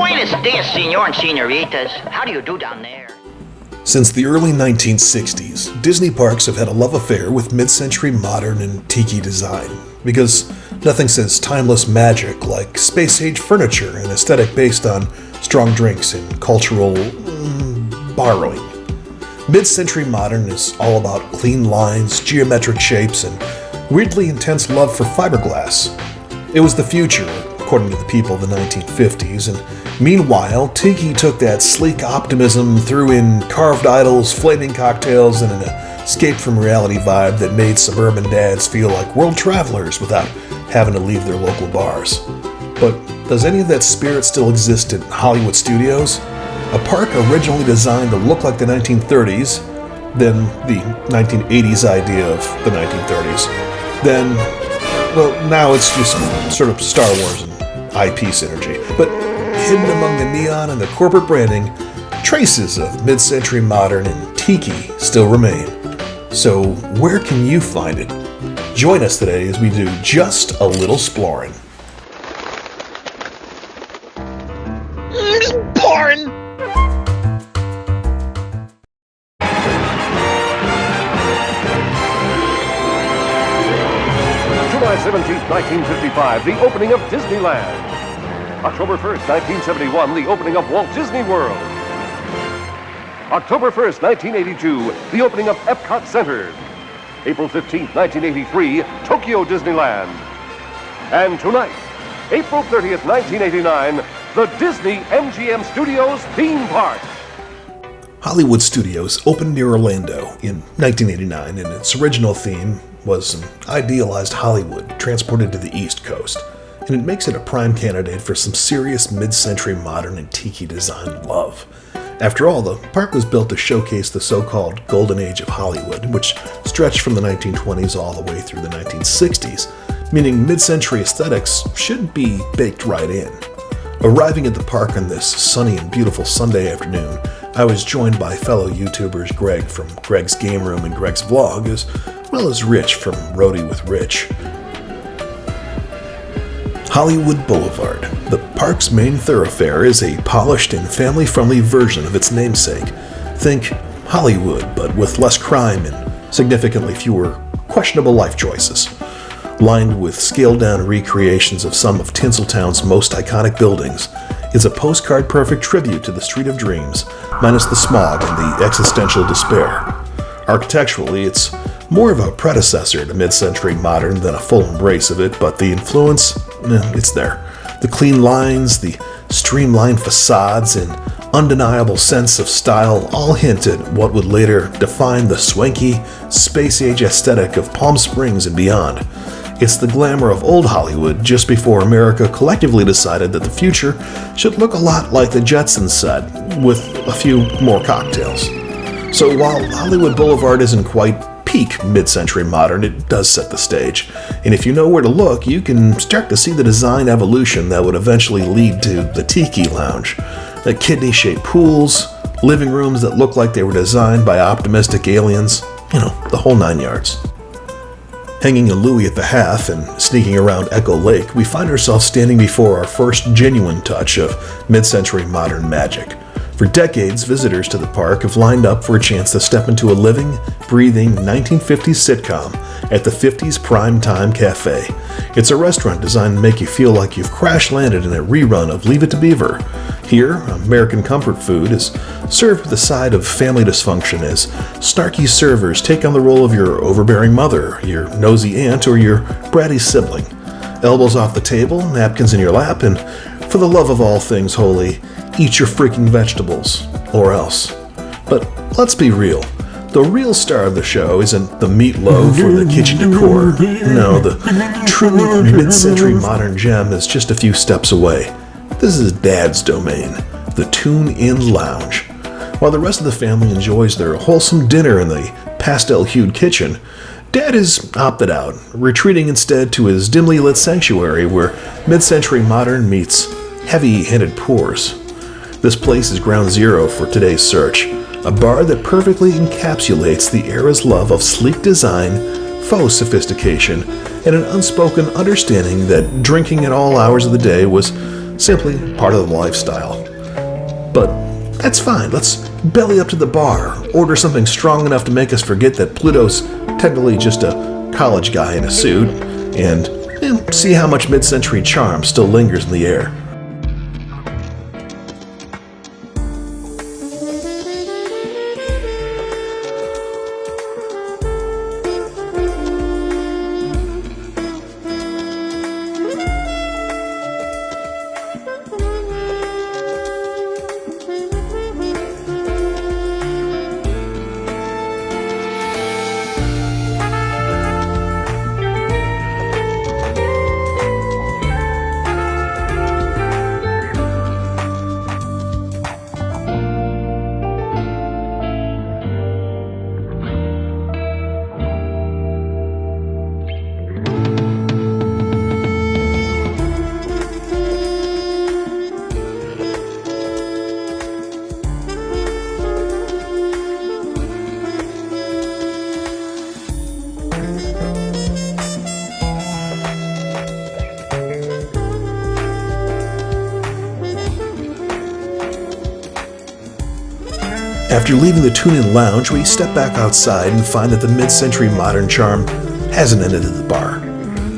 Buenos dias, senor and senoritas. How do you do down there? Since the early 1960s, Disney parks have had a love affair with mid-century modern and tiki design, because nothing says timeless magic like space-age furniture and aesthetic based on strong drinks and cultural borrowing. Mid-century modern is all about clean lines, geometric shapes, and weirdly intense love for fiberglass. It was the future, according to the people of the 1950s, and meanwhile, tiki took that sleek optimism, threw in carved idols, flaming cocktails, and an escape from reality vibe that made suburban dads feel like world travelers without having to leave their local bars. But does any of that spirit still exist in Hollywood studios? A park originally designed to look like the 1930s, then the 1980s idea of the 1930s, then, well, now it's just sort of Star Wars and IP synergy. But hidden among the neon and the corporate branding, traces of mid-century modern and tiki still remain. So where can you find it? Join us today as we do just a little exploring. Boring! July 17th, 1955, the opening of Disneyland. October 1st, 1971, the opening of Walt Disney World. October 1st, 1982, the opening of Epcot Center. April 15th, 1983, Tokyo Disneyland. And tonight, April 30th, 1989, the Disney MGM Studios theme park. Hollywood Studios opened near Orlando in 1989, and its original theme was an idealized Hollywood transported to the East Coast, and it makes it a prime candidate for some serious mid-century modern and tiki design love. After all, the park was built to showcase the so-called golden age of Hollywood, which stretched from the 1920s all the way through the 1960s, meaning mid-century aesthetics should be baked right in. Arriving at the park on this sunny and beautiful Sunday afternoon, I was joined by fellow YouTubers Greg from Greg's Game Room and Greg's Vlog, as well as Rich from Roadie with Rich. Hollywood Boulevard, the park's main thoroughfare, is a polished and family-friendly version of its namesake. Think Hollywood, but with less crime and significantly fewer questionable life choices. Lined with scaled-down recreations of some of Tinseltown's most iconic buildings, it's a postcard-perfect tribute to the Street of Dreams, minus the smog and the existential despair. Architecturally, it's more of a predecessor to mid-century modern than a full embrace of it, but the influence, it's there. The clean lines, the streamlined facades, and undeniable sense of style all hint at what would later define the swanky, space-age aesthetic of Palm Springs and beyond. It's the glamour of old Hollywood just before America collectively decided that the future should look a lot like the Jetsons set, with a few more cocktails. So while Hollywood Boulevard isn't quite peak mid-century modern, it does set the stage. And if you know where to look, you can start to see the design evolution that would eventually lead to the Tiki Lounge. The kidney-shaped pools, living rooms that look like they were designed by optimistic aliens, the whole 9 yards. Hanging a Louis at the Half and sneaking around Echo Lake, we find ourselves standing before our first genuine touch of mid-century modern magic. For decades, visitors to the park have lined up for a chance to step into a living, breathing 1950s sitcom at the 50s Primetime Cafe. It's a restaurant designed to make you feel like you've crash-landed in a rerun of Leave It to Beaver. Here, American comfort food is served with a side of family dysfunction as snarky servers take on the role of your overbearing mother, your nosy aunt, or your bratty sibling. Elbows off the table, napkins in your lap, and for the love of all things holy, eat your freaking vegetables, or else. But let's be real. The real star of the show isn't the meatloaf or the kitchen decor. No, the truly mid-century modern gem is just a few steps away. This is Dad's domain, the Tune-In Lounge. While the rest of the family enjoys their wholesome dinner in the pastel-hued kitchen, Dad has opted out, retreating instead to his dimly lit sanctuary where mid-century modern meets heavy-handed pours. This place is ground zero for today's search, a bar that perfectly encapsulates the era's love of sleek design, faux sophistication, and an unspoken understanding that drinking at all hours of the day was simply part of the lifestyle. But that's fine. Let's belly up to the bar, order something strong enough to make us forget that Pluto's technically just a college guy in a suit, and see how much mid-century charm still lingers in the air. After leaving the tune-in lounge, we step back outside and find that the mid-century modern charm hasn't ended at the bar.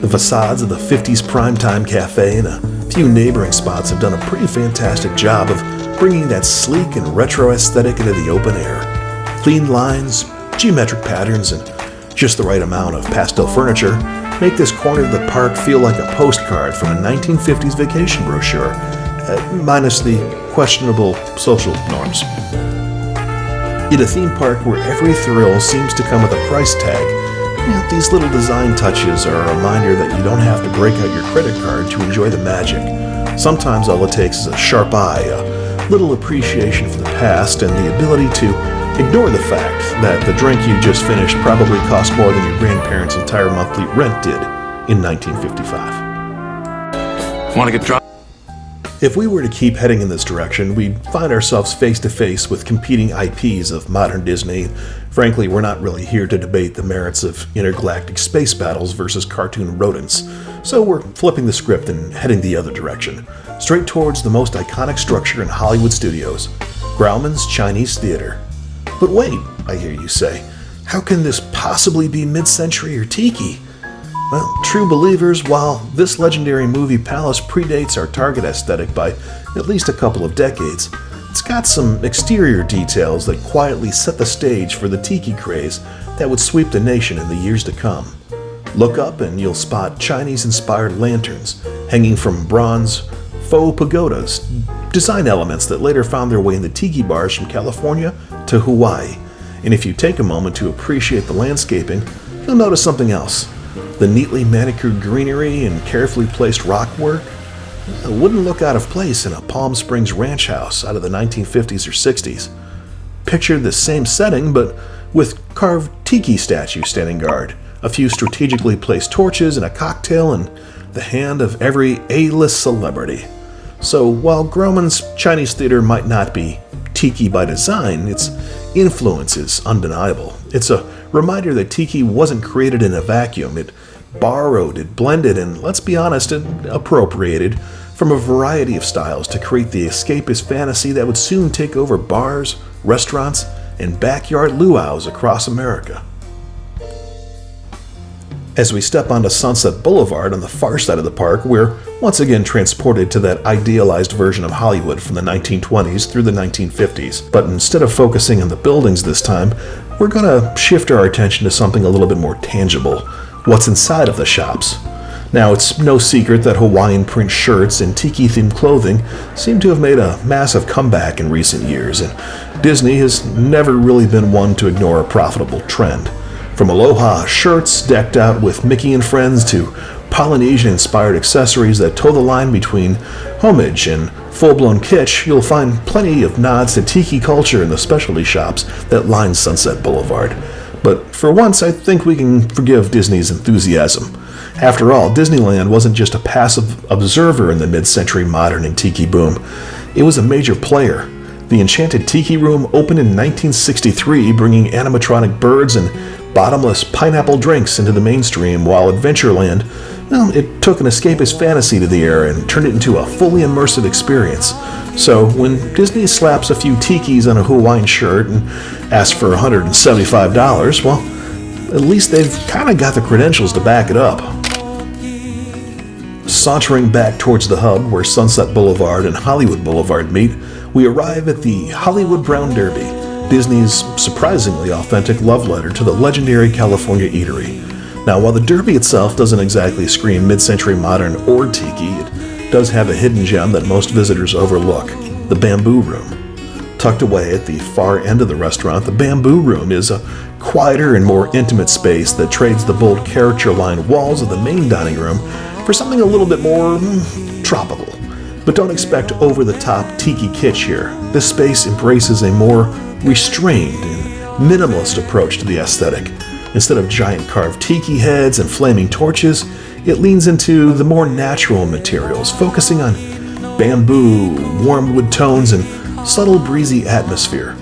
The facades of the 50s primetime cafe and a few neighboring spots have done a pretty fantastic job of bringing that sleek and retro aesthetic into the open air. Clean lines, geometric patterns, and just the right amount of pastel furniture make this corner of the park feel like a postcard from a 1950s vacation brochure, minus the questionable social norms. In a theme park where every thrill seems to come with a price tag, these little design touches are a reminder that you don't have to break out your credit card to enjoy the magic. Sometimes all it takes is a sharp eye, a little appreciation for the past, and the ability to ignore the fact that the drink you just finished probably cost more than your grandparents' entire monthly rent did in 1955. Want to get drunk? If we were to keep heading in this direction, we'd find ourselves face to face with competing IPs of modern Disney. Frankly, we're not really here to debate the merits of intergalactic space battles versus cartoon rodents, so we're flipping the script and heading the other direction, straight towards the most iconic structure in Hollywood studios, Grauman's Chinese Theater. But wait, I hear you say, how can this possibly be mid-century or tiki? Well, true believers, while this legendary movie palace predates our target aesthetic by at least a couple of decades, it's got some exterior details that quietly set the stage for the tiki craze that would sweep the nation in the years to come. Look up and you'll spot Chinese-inspired lanterns hanging from bronze faux pagodas, design elements that later found their way in the tiki bars from California to Hawaii. And if you take a moment to appreciate the landscaping, you'll notice something else. The neatly manicured greenery and carefully placed rock work wouldn't look out of place in a Palm Springs ranch house out of the 1950s or 60s. Picture the same setting, but with carved tiki statues standing guard, a few strategically placed torches and a cocktail in the hand of every A-list celebrity. So while Grauman's Chinese Theater might not be tiki by design, its influence is undeniable. It's a reminder that tiki wasn't created in a vacuum. It borrowed, it blended, and let's be honest, it appropriated from a variety of styles to create the escapist fantasy that would soon take over bars, restaurants, and backyard luau's across America. As we step onto Sunset Boulevard on the far side of the park, we're once again transported to that idealized version of Hollywood from the 1920s through the 1950s. But instead of focusing on the buildings this time, we're going to shift our attention to something a little bit more tangible, what's inside of the shops. Now, it's no secret that Hawaiian print shirts and tiki-themed clothing seem to have made a massive comeback in recent years, and Disney has never really been one to ignore a profitable trend. From Aloha shirts decked out with Mickey and Friends to Polynesian-inspired accessories that toe the line between homage and full-blown kitsch, you'll find plenty of nods to tiki culture in the specialty shops that line Sunset Boulevard. But for once, I think we can forgive Disney's enthusiasm. After all, Disneyland wasn't just a passive observer in the mid-century modern and tiki boom. It was a major player. The Enchanted Tiki Room opened in 1963, bringing animatronic birds and bottomless pineapple drinks into the mainstream, while Adventureland, well, it took an escapist fantasy to the air and turned it into a fully immersive experience. So when Disney slaps a few tikis on a Hawaiian shirt and asks for $175, well, at least they've kind of got the credentials to back it up. Sauntering back towards the hub where Sunset Boulevard and Hollywood Boulevard meet, we arrive at the Hollywood Brown Derby, Disney's surprisingly authentic love letter to the legendary California eatery. Now, while the Derby itself doesn't exactly scream mid-century modern or tiki, it does have a hidden gem that most visitors overlook, the Bamboo Room. Tucked away at the far end of the restaurant, the Bamboo Room is a quieter and more intimate space that trades the bold character-lined walls of the main dining room for something a little bit more tropical. But don't expect over-the-top tiki kitsch here. This space embraces a more restrained and minimalist approach to the aesthetic. Instead of giant carved tiki heads and flaming torches, it leans into the more natural materials, focusing on bamboo, warm wood tones, and subtle breezy atmosphere.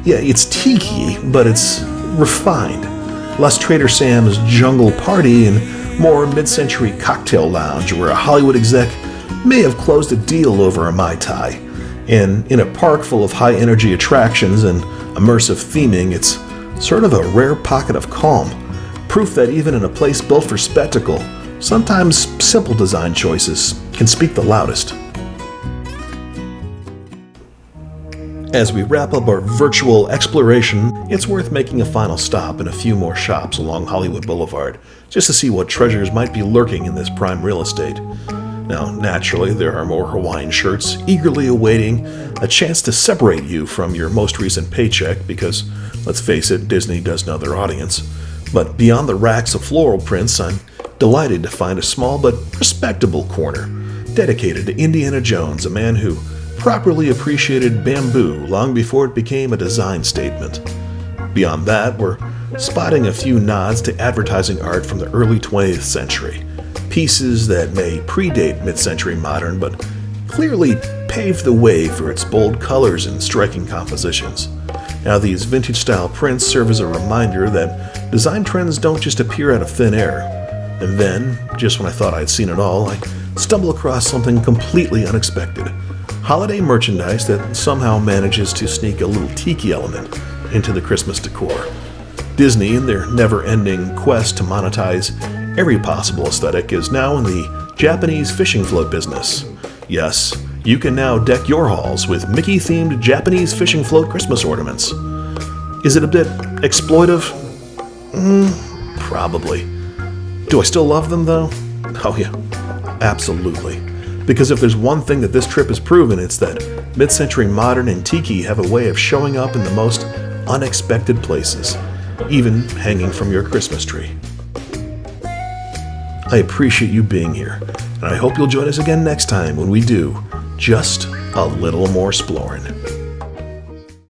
Yeah, it's tiki, but it's refined. Less Trader Sam's jungle party and more mid-century cocktail lounge where a Hollywood exec may have closed a deal over a Mai Tai. And in a park full of high-energy attractions and immersive theming, it's sort of a rare pocket of calm, proof that even in a place built for spectacle, sometimes simple design choices can speak the loudest. As we wrap up our virtual exploration, it's worth making a final stop in a few more shops along Hollywood Boulevard, just to see what treasures might be lurking in this prime real estate. Now, naturally, there are more Hawaiian shirts eagerly awaiting a chance to separate you from your most recent paycheck because, let's face it, Disney does know their audience. But beyond the racks of floral prints, I'm delighted to find a small but respectable corner dedicated to Indiana Jones, a man who properly appreciated bamboo long before it became a design statement. Beyond that, we're spotting a few nods to advertising art from the early 20th century. Pieces that may predate mid-century modern, but clearly paved the way for its bold colors and striking compositions. Now, these vintage-style prints serve as a reminder that design trends don't just appear out of thin air. And then, just when I thought I'd seen it all, I stumble across something completely unexpected. Holiday merchandise that somehow manages to sneak a little tiki element into the Christmas decor. Disney, in their never-ending quest to monetize every possible aesthetic, is now in the Japanese fishing float business. Yes, you can now deck your halls with Mickey-themed Japanese fishing float Christmas ornaments. Is it a bit exploitive? Probably. Do I still love them, though? Oh yeah, absolutely. Because if there's one thing that this trip has proven, it's that mid-century modern and tiki have a way of showing up in the most unexpected places, even hanging from your Christmas tree. I appreciate you being here, and I hope you'll join us again next time when we do just a little more exploring.